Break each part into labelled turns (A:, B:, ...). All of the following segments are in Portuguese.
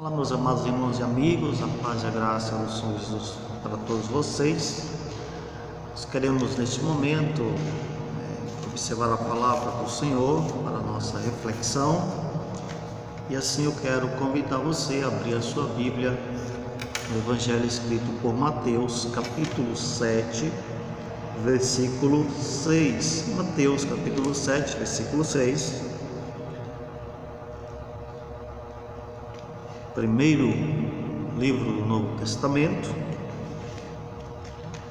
A: Olá, meus amados irmãos e amigos, a paz e a graça do Senhor Jesus para todos vocês. Nós queremos neste momento observar a palavra do Senhor para a nossa reflexão, e assim eu quero convidar você a abrir a sua Bíblia no Evangelho escrito por Mateus, capítulo 7, versículo 6. Mateus, capítulo 7, versículo 6. Primeiro livro do Novo Testamento,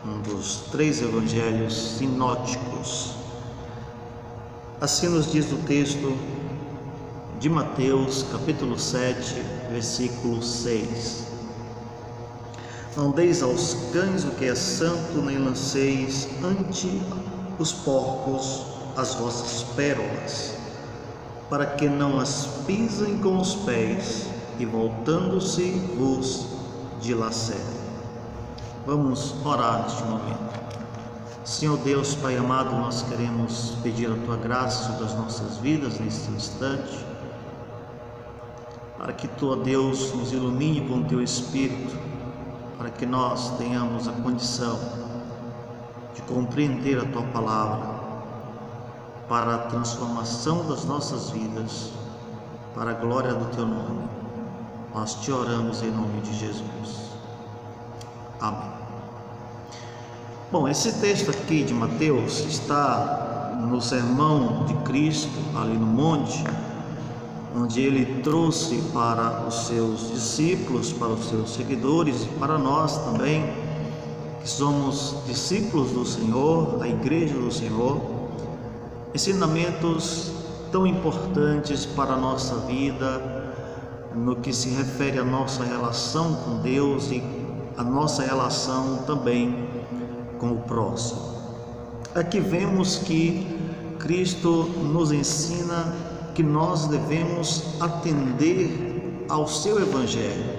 A: um dos três evangelhos sinóticos. Assim nos diz o texto de Mateus, capítulo 7, versículo 6. Não deis aos cães o que é santo, nem lanceis ante os porcos as vossas pérolas, para que não as pisem com os pés e voltando-se vos dilacerem. Vamos orar neste momento. Senhor Deus, Pai amado, nós queremos pedir a Tua graça sobre as nossas vidas neste instante, para que Tu, ó Deus, nos ilumine com o Teu Espírito, para que nós tenhamos a condição de compreender a Tua Palavra, para a transformação das nossas vidas, para a glória do Teu nome. Nós te oramos em nome de Jesus. Amém. Bom, esse texto aqui de Mateus está no sermão de Cristo, ali no monte, onde ele trouxe para os seus discípulos, para os seus seguidores e para nós também, que somos discípulos do Senhor, a igreja do Senhor, ensinamentos tão importantes para a nossa vida, no que se refere à nossa relação com Deus e a nossa relação também com o próximo. Aqui vemos que Cristo nos ensina que nós devemos atender ao seu Evangelho,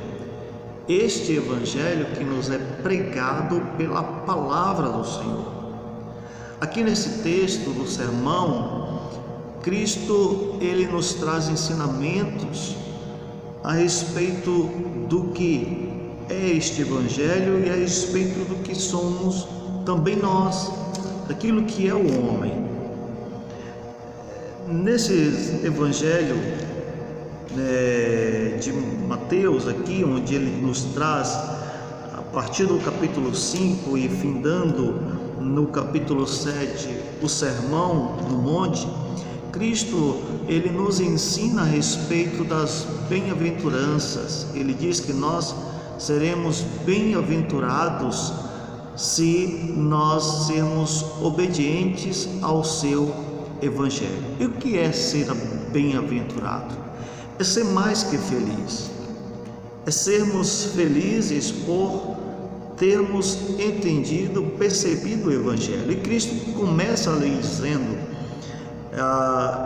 A: este Evangelho que nos é pregado pela palavra do Senhor. Aqui nesse texto do sermão, Cristo ele nos traz ensinamentos a respeito do que é este Evangelho e a respeito do que somos também nós, daquilo que é o homem. Nesse Evangelho de Mateus aqui, onde ele nos traz a partir do capítulo 5 e findando no capítulo 7 o sermão no monte, Cristo ele nos ensina a respeito das bem-aventuranças. Ele diz que nós seremos bem-aventurados se nós sermos obedientes ao seu Evangelho. E o que é ser bem-aventurado? É ser mais que feliz, é sermos felizes por termos entendido, percebido o Evangelho. E Cristo começa ali dizendo,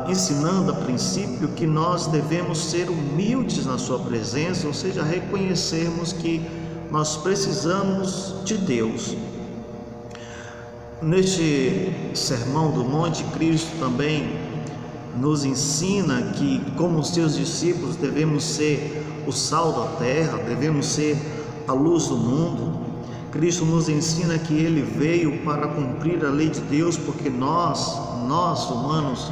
A: ensinando a princípio que nós devemos ser humildes na sua presença, ou seja, reconhecermos que nós precisamos de Deus. Neste sermão do monte, Cristo também nos ensina que, como seus discípulos, devemos ser o sal da terra, devemos ser a luz do mundo. Cristo nos ensina que ele veio para cumprir a lei de Deus, porque nós humanos,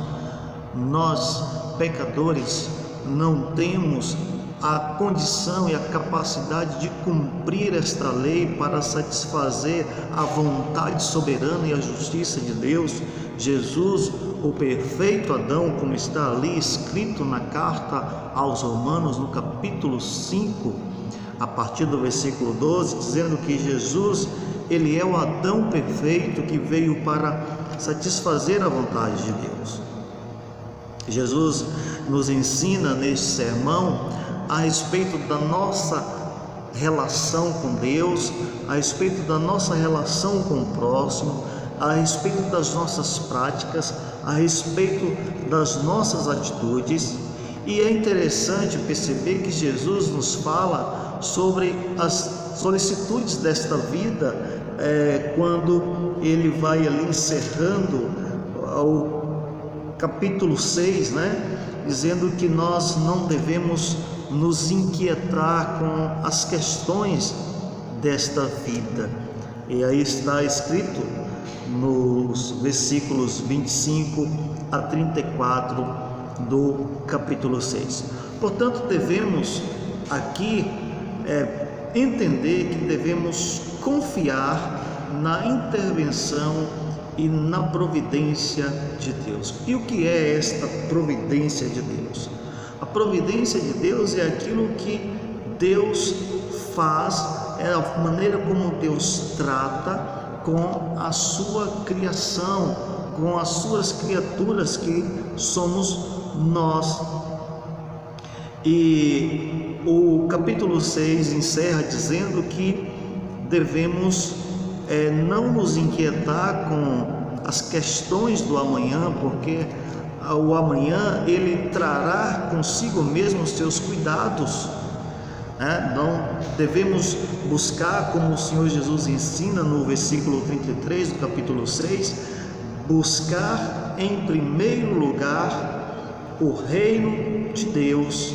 A: nós pecadores, não temos a condição e a capacidade de cumprir esta lei para satisfazer a vontade soberana e a justiça de Deus. Jesus, o perfeito Adão, como está ali escrito na carta aos Romanos, no capítulo 5, a partir do versículo 12, dizendo que Jesus, ele é o Adão perfeito que veio para satisfazer a vontade de Deus. Jesus nos ensina neste sermão a respeito da nossa relação com Deus, a respeito da nossa relação com o próximo, a respeito das nossas práticas, a respeito das nossas atitudes. E é interessante perceber que Jesus nos fala sobre as solicitudes desta vida, quando ele vai ali encerrando o capítulo 6, dizendo que nós não devemos nos inquietar com as questões desta vida. E aí está escrito nos versículos 25 a 34 do capítulo 6. Portanto, devemos aqui entender que devemos confiar na intervenção e na providência de Deus. E o que é esta providência de Deus? A providência de Deus é aquilo que Deus faz, é a maneira como Deus trata com a sua criação, com as suas criaturas que somos nós. E o capítulo 6 encerra dizendo que devemos não nos inquietar com as questões do amanhã, porque o amanhã ele trará consigo mesmo os seus cuidados. Não devemos buscar, como o Senhor Jesus ensina no versículo 33 do capítulo 6, buscar em primeiro lugar o reino de Deus,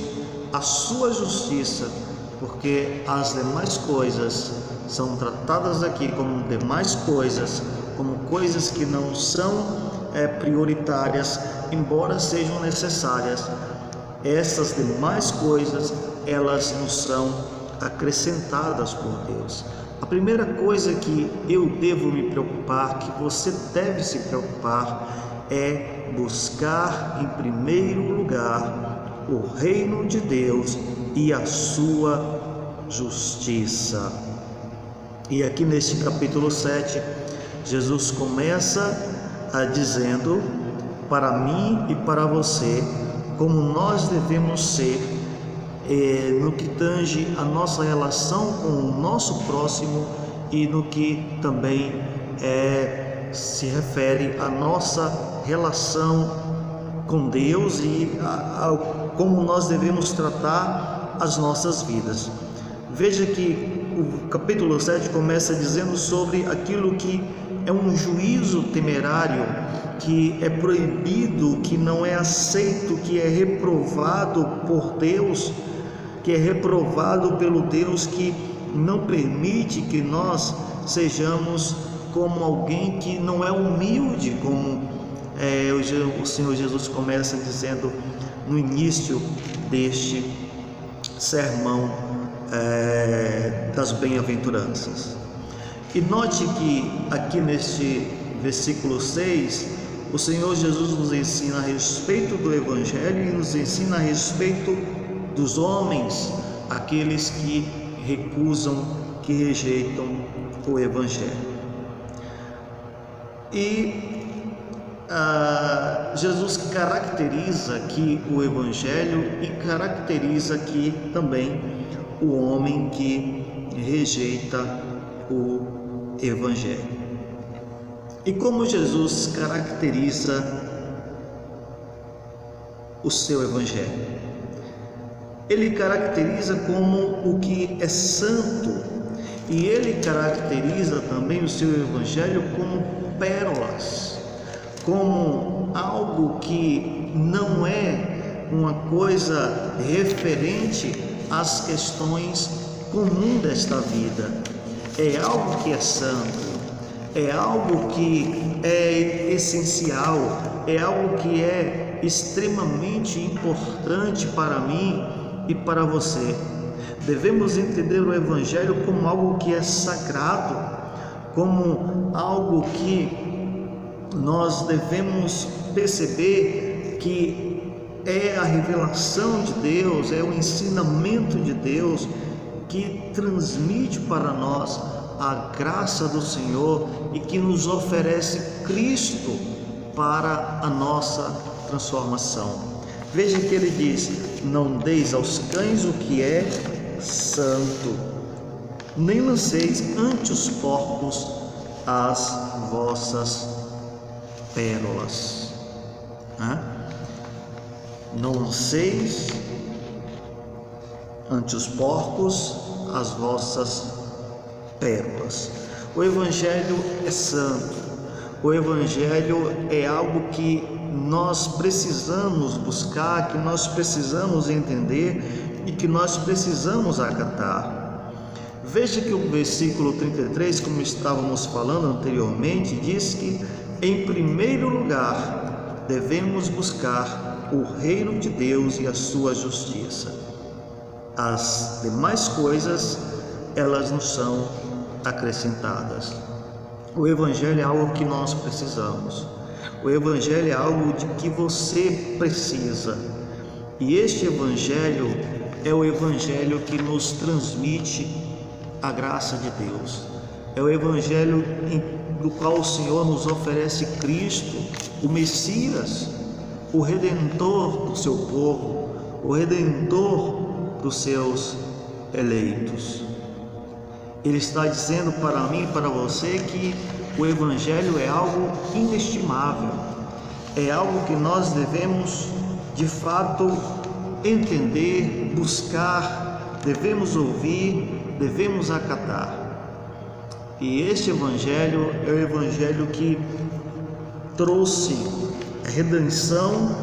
A: a sua justiça, porque as demais coisas são tratadas aqui como demais coisas, como coisas que não são prioritárias, embora sejam necessárias. Essas demais coisas, elas nos são acrescentadas por Deus. A primeira coisa que eu devo me preocupar, que você deve se preocupar, é buscar em primeiro lugar o reino de Deus e a sua justiça. E aqui neste capítulo 7, Jesus começa dizendo para mim e para você como nós devemos ser no que tange a nossa relação com o nosso próximo e no que também se refere à nossa relação com Deus e como nós devemos tratar as nossas vidas. Veja que o capítulo 7 começa dizendo sobre aquilo que é um juízo temerário, que é proibido, que não é aceito, que é reprovado por Deus, que é reprovado pelo Deus que não permite que nós sejamos como alguém que não é humilde, como o Senhor Jesus começa dizendo no início deste sermão das bem-aventuranças. E note que aqui neste versículo 6, o Senhor Jesus nos ensina a respeito do Evangelho e nos ensina a respeito dos homens, aqueles que recusam, que rejeitam o Evangelho. E Jesus caracteriza aqui o Evangelho e caracteriza aqui também o homem que rejeita o Evangelho. E como Jesus caracteriza o seu Evangelho? Ele caracteriza como o que é santo, e ele caracteriza também o seu Evangelho como pérolas, como algo que não é uma coisa referente às questões comuns desta vida. É algo que é santo, é algo que é essencial, é algo que é extremamente importante para mim e para você. Devemos entender o Evangelho como algo que é sagrado, como algo que nós devemos perceber que é a revelação de Deus, é o ensinamento de Deus que transmite para nós a graça do Senhor e que nos oferece Cristo para a nossa transformação. Veja que ele diz: não deis aos cães o que é santo, nem lanceis ante os porcos as vossas pérolas. Não lanceis ante os porcos as vossas pérolas. O Evangelho é santo, o Evangelho é algo que nós precisamos buscar, que nós precisamos entender e que nós precisamos acatar. Veja que o versículo 33, como estávamos falando anteriormente, diz que em primeiro lugar devemos buscar o reino de Deus e a sua justiça. As demais coisas, elas não são acrescentadas. O Evangelho é algo que nós precisamos. O Evangelho é algo de que você precisa. E este Evangelho é o Evangelho que nos transmite a graça de Deus. É o Evangelho do qual o Senhor nos oferece Cristo, o Messias, o Redentor do seu povo, o Redentor dos seus eleitos. Ele está dizendo para mim e para você que o Evangelho é algo inestimável, é algo que nós devemos de fato entender, buscar, devemos ouvir, devemos acatar. E este Evangelho é o Evangelho que trouxe a redenção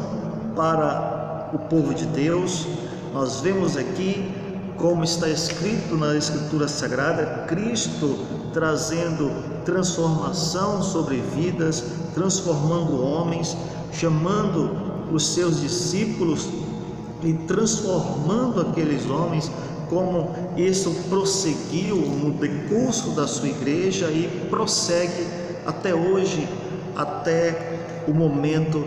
A: para o povo de Deus. Nós vemos aqui, como está escrito na Escritura Sagrada, Cristo trazendo transformação sobre vidas, transformando homens, chamando os seus discípulos e transformando aqueles homens, como isso prosseguiu no decurso da sua igreja e prossegue até hoje, até o momento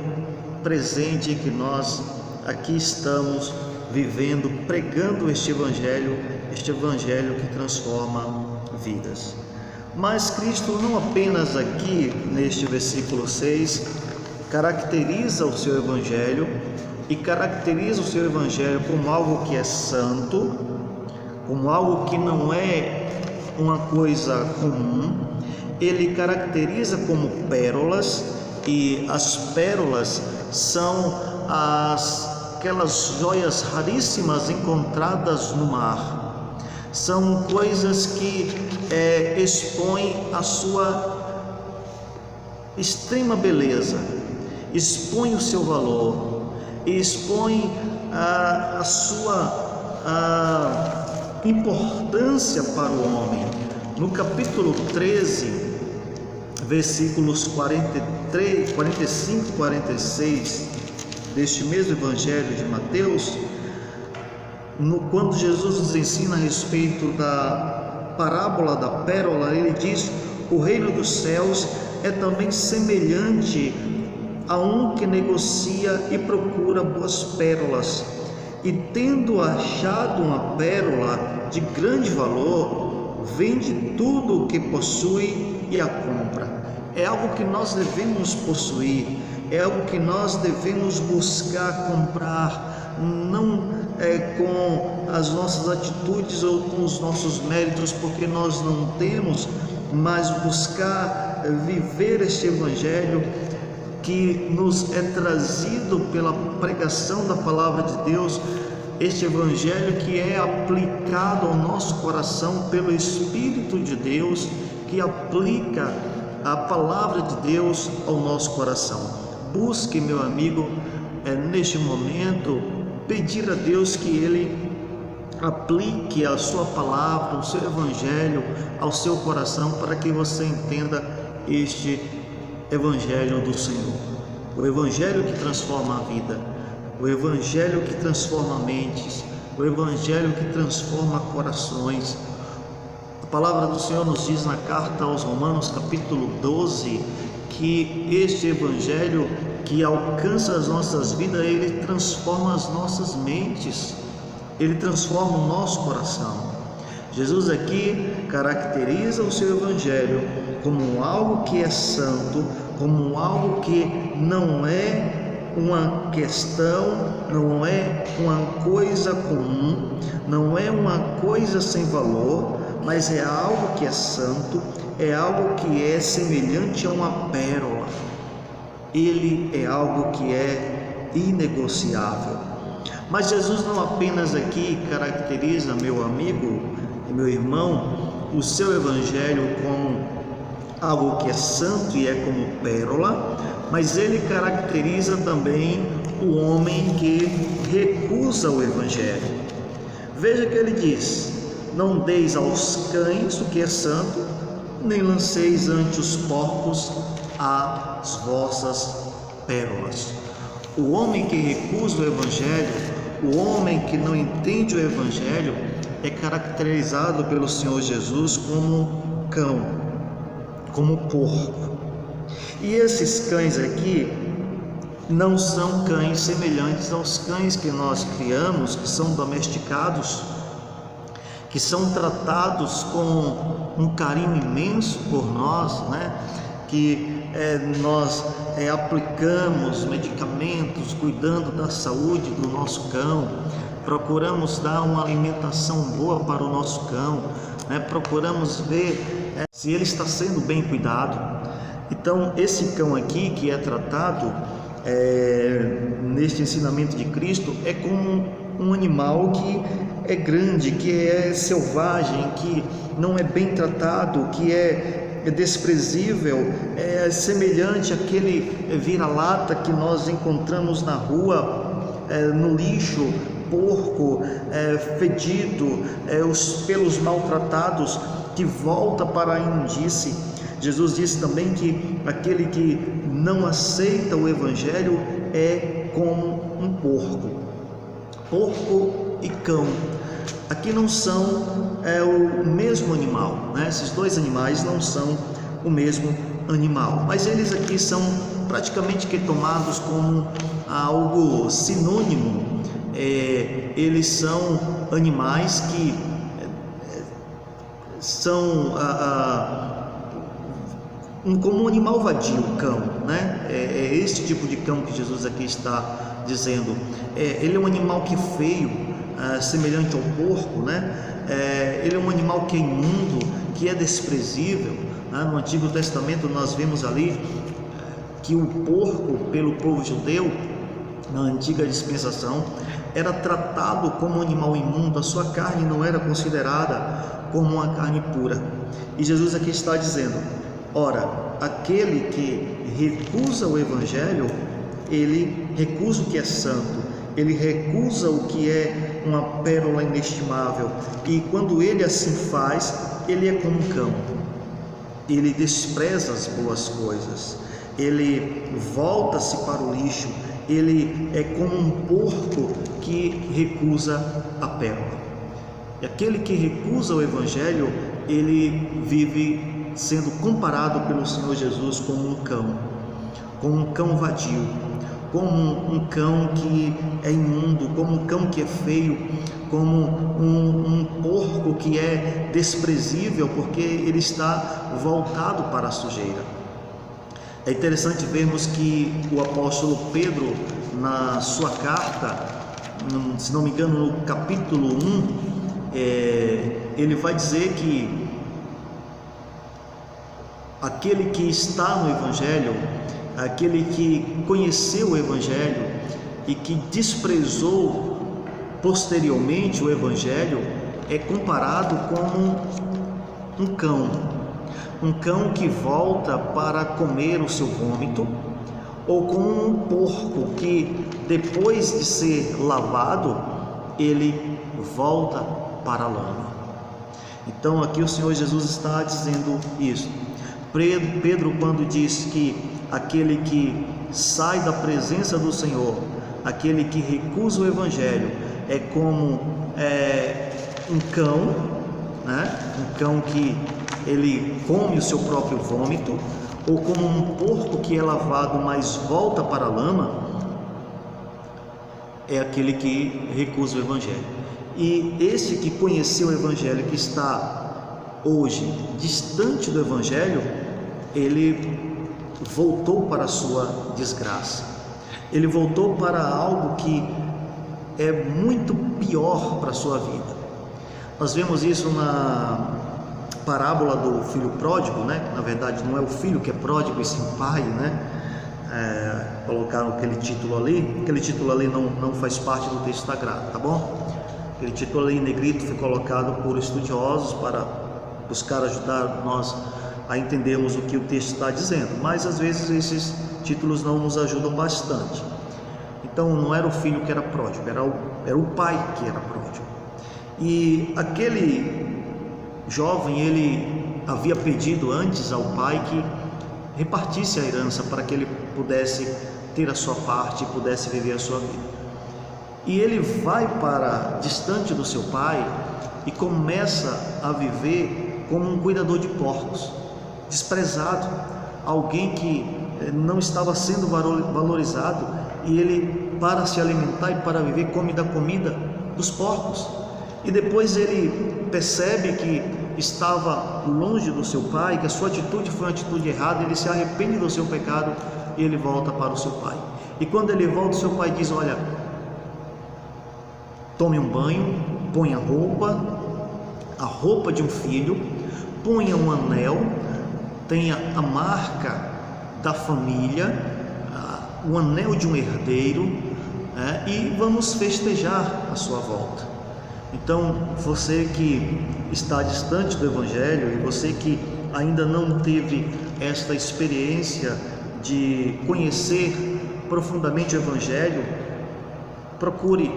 A: presente que nós aqui estamos vivendo, pregando este Evangelho que transforma vidas. Mas Cristo não apenas aqui neste versículo 6 caracteriza o seu Evangelho e caracteriza o seu Evangelho como algo que é santo, como algo que não é uma coisa comum. Ele caracteriza como pérolas, e as pérolas são aquelas joias raríssimas encontradas no mar. São coisas que expõem a sua extrema beleza, expõem o seu valor, expõem a sua importância para o homem. No capítulo 13, versículos 45 e 46 deste mesmo Evangelho de Mateus, quando Jesus nos ensina a respeito da parábola da pérola, ele diz: o reino dos céus é também semelhante a um que negocia e procura boas pérolas, e tendo achado uma pérola de grande valor, vende tudo o que possui e a compra. É algo que nós devemos possuir, é algo que nós devemos buscar comprar, não com as nossas atitudes ou com os nossos méritos, porque nós não temos, mas buscar viver este Evangelho que nos é trazido pela pregação da palavra de Deus, este Evangelho que é aplicado ao nosso coração pelo Espírito de Deus, que aplica a palavra de Deus ao nosso coração. Busque, meu amigo, neste momento, pedir a Deus que Ele aplique a sua palavra, o seu Evangelho ao seu coração, para que você entenda este Evangelho do Senhor, o Evangelho que transforma a vida, o Evangelho que transforma mentes, o Evangelho que transforma corações. A palavra do Senhor nos diz na carta aos Romanos, capítulo 12, que este Evangelho que alcança as nossas vidas, ele transforma as nossas mentes, ele transforma o nosso coração. Jesus aqui caracteriza o seu Evangelho como algo que é santo, como algo que não é uma questão, não é uma coisa comum, não é uma coisa sem valor, mas é algo que é santo, é algo que é semelhante a uma pérola. Ele é algo que é inegociável. Mas Jesus não apenas aqui caracteriza, meu amigo e meu irmão, o seu Evangelho como algo que é santo e é como pérola, mas ele caracteriza também o homem que recusa o Evangelho. Veja que ele diz: não deis aos cães o que é santo, nem lanceis ante os porcos as vossas pérolas. O homem que recusa o Evangelho, o homem que não entende o Evangelho, é caracterizado pelo Senhor Jesus como cão, como porco. E esses cães aqui não são cães semelhantes aos cães que nós criamos, que são domesticados, que são tratados com um carinho imenso por nós, né? Que nós aplicamos medicamentos, cuidando da saúde do nosso cão, procuramos dar uma alimentação boa para o nosso cão, né? Procuramos ver se ele está sendo bem cuidado. Então, esse cão aqui que é tratado neste ensinamento de Cristo é como um animal que é grande, que é selvagem, que não é bem tratado, que é desprezível, é semelhante àquele vira-lata que nós encontramos na rua, no lixo, porco, fedido, os pelos maltratados, que volta para a imundície. Jesus disse também que aquele que não aceita o Evangelho é como um porco. Porco e cão aqui não são o mesmo animal, né? Esses dois animais não são o mesmo animal, mas eles aqui são praticamente que tomados como algo sinônimo. Eles são animais que são como um animal vadio, o cão, né? É este tipo de cão que Jesus aqui está dizendo. Ele é um animal que é feio, semelhante ao porco, né? Ele é um animal que é imundo, que é desprezível, né? No Antigo Testamento nós vemos ali que o porco, pelo povo judeu, na antiga dispensação, era tratado como um animal imundo. A sua carne não era considerada como uma carne pura. E Jesus aqui está dizendo: ora, aquele que recusa o Evangelho, ele recusa o que é santo, ele recusa o que é uma pérola inestimável, e quando ele assim faz, ele é como um cão, ele despreza as boas coisas, ele volta-se para o lixo, ele é como um porco que recusa a pérola. E aquele que recusa o Evangelho, ele vive sendo comparado pelo Senhor Jesus como um cão vadio, como um cão que é imundo, como um cão que é feio, como um porco que é desprezível, porque ele está voltado para a sujeira. É interessante vermos que o apóstolo Pedro, na sua carta, se não me engano, no capítulo 1, ele vai dizer que aquele que está no Evangelho, aquele que conheceu o Evangelho e que desprezou posteriormente o Evangelho, é comparado como um cão que volta para comer o seu vômito, ou como um porco que, depois de ser lavado, ele volta para a lama. Então aqui o Senhor Jesus está dizendo isso. Pedro, quando diz que aquele que sai da presença do Senhor, aquele que recusa o Evangelho, é como um cão, né? Um cão que ele come o seu próprio vômito, ou como um porco que é lavado, mas volta para a lama, é aquele que recusa o Evangelho. E esse que conheceu o Evangelho, que está hoje distante do Evangelho, ele voltou para a sua desgraça, ele voltou para algo que é muito pior para a sua vida. Nós vemos isso na parábola do filho pródigo, né? Na verdade não é o filho que é pródigo e sim pai, né? Colocaram aquele título ali não faz parte do texto sagrado, tá bom? Aquele título ali em negrito foi colocado por estudiosos para buscar ajudar nós a entendermos o que o texto está dizendo, mas às vezes esses títulos não nos ajudam bastante. Então não era o filho que era pródigo, era o pai que era pródigo. E aquele jovem, ele havia pedido antes ao pai que repartisse a herança para que ele pudesse ter a sua parte e pudesse viver a sua vida. E ele vai para distante do seu pai e começa a viver como um cuidador de porcos, desprezado, alguém que não estava sendo valorizado, e ele, para se alimentar e para viver, come da comida dos porcos. E depois ele percebe que estava longe do seu pai, que a sua atitude foi uma atitude errada, ele se arrepende do seu pecado e ele volta para o seu pai. E quando ele volta, o seu pai diz: olha, tome um banho, ponha a roupa de um filho, ponha um anel, tenha a marca da família, o anel de um herdeiro, e vamos festejar a sua volta. Então, você que está distante do Evangelho, e você que ainda não teve esta experiência de conhecer profundamente o Evangelho, procure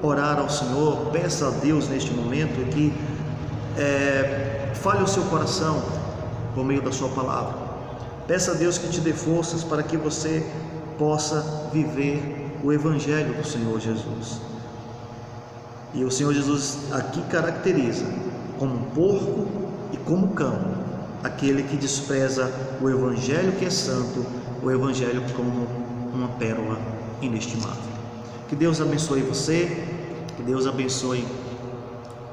A: orar ao Senhor, peça a Deus neste momento que fale o seu coração por meio da sua palavra. Peça a Deus que te dê forças para que você possa viver o Evangelho do Senhor Jesus. E o Senhor Jesus aqui caracteriza como um porco e como cão aquele que despreza o Evangelho que é santo, o Evangelho como uma pérola inestimável. Que Deus abençoe você, que Deus abençoe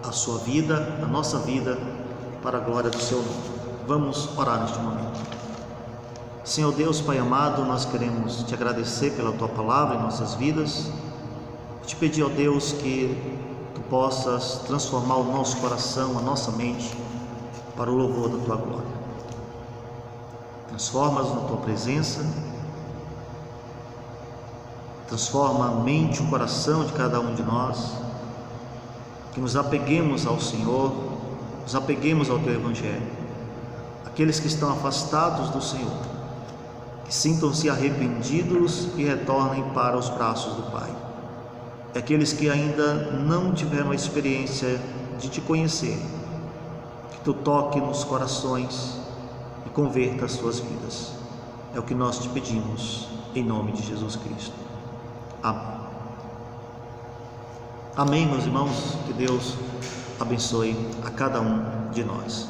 A: a sua vida, a nossa vida, para a glória do seu nome. Vamos orar neste momento. Senhor Deus, Pai amado, nós queremos te agradecer pela tua palavra em nossas vidas, te pedir, ó Deus, que tu possas transformar o nosso coração, a nossa mente, para o louvor da tua glória. Transforma-nos na tua presença, transforma a mente, o coração de cada um de nós, que nos apeguemos ao Senhor, nos apeguemos ao teu Evangelho. Aqueles que estão afastados do Senhor, que sintam-se arrependidos e retornem para os braços do Pai. E aqueles que ainda não tiveram a experiência de te conhecer, que tu toque nos corações e converta as suas vidas. É o que nós te pedimos, em nome de Jesus Cristo. Amém. Amém, meus irmãos. Que Deus abençoe a cada um de nós.